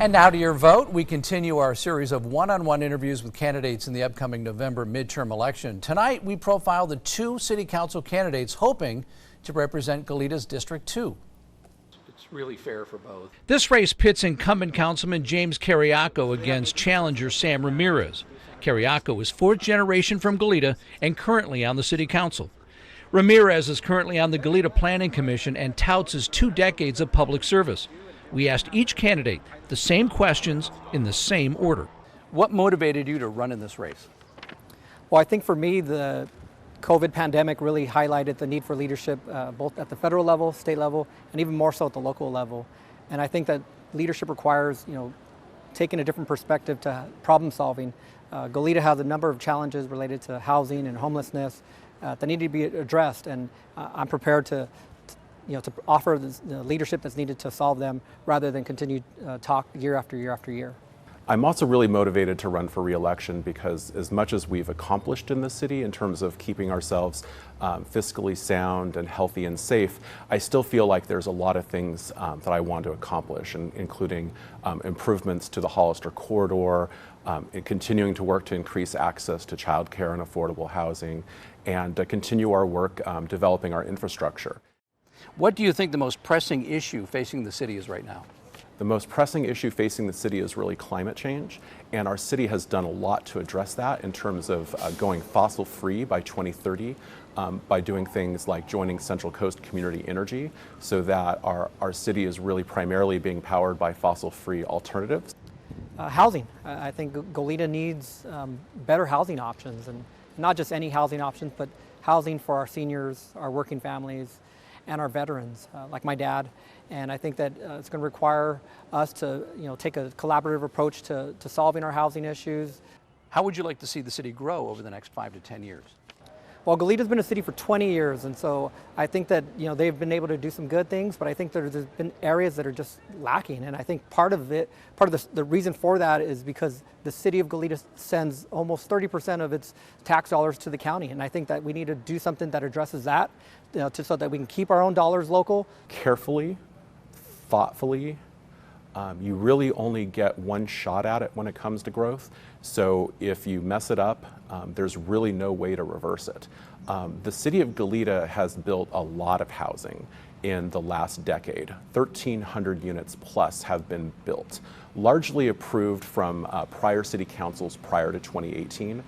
And now to your vote. We continue our series of one-on-one interviews with candidates in the upcoming November midterm election. Tonight, we profile the two city council candidates hoping to represent Goleta's District 2. It's really fair for both. This race pits incumbent councilman James Kyriaco against challenger Sam Ramirez. Kyriaco is fourth generation from Goleta and currently on the city council. Ramirez is currently on the Goleta Planning Commission and touts his 2 decades of public service. We asked each candidate the same questions in the same order. What motivated you to run in this race? Well, I think for me, the COVID pandemic really highlighted the need for leadership, both at the federal level, state level, and even more so at the local level. And I think that leadership requires, taking a different perspective to problem solving. Goleta has a number of challenges related to housing and homelessness that need to be addressed, and I'm prepared to offer the leadership that's needed to solve them rather than continue talk year after year after year. I'm also really motivated to run for re-election because as much as we've accomplished in the city in terms of keeping ourselves fiscally sound and healthy and safe, I still feel like there's a lot of things that I want to accomplish, including improvements to the Hollister corridor, and continuing to work to increase access to childcare and affordable housing, and continue our work developing our infrastructure. What do you think the most pressing issue facing the city is right now? The most pressing issue facing the city is really climate change, and our city has done a lot to address that in terms of going fossil-free by 2030 by doing things like joining Central Coast Community Energy so that our city is really primarily being powered by fossil-free alternatives. Housing. I think Goleta needs better housing options, and not just any housing options, but housing for our seniors, our working families, and our veterans, like my dad. And I think that it's going to require us to take a collaborative approach to solving our housing issues. How would you like to see the city grow over the next 5 to 10 years? Well, Goleta's been a city for 20 years, and so I think that they've been able to do some good things, but I think there's been areas that are just lacking. And I think part of the reason for that is because the city of Goleta sends almost 30% of its tax dollars to the county, and I think that we need to do something that addresses that, so that we can keep our own dollars local. Carefully, thoughtfully. You really only get one shot at it when it comes to growth. So if you mess it up, there's really no way to reverse it. The city of Goleta has built a lot of housing in the last decade. 1,300 units plus have been built, largely approved from prior city councils prior to 2018.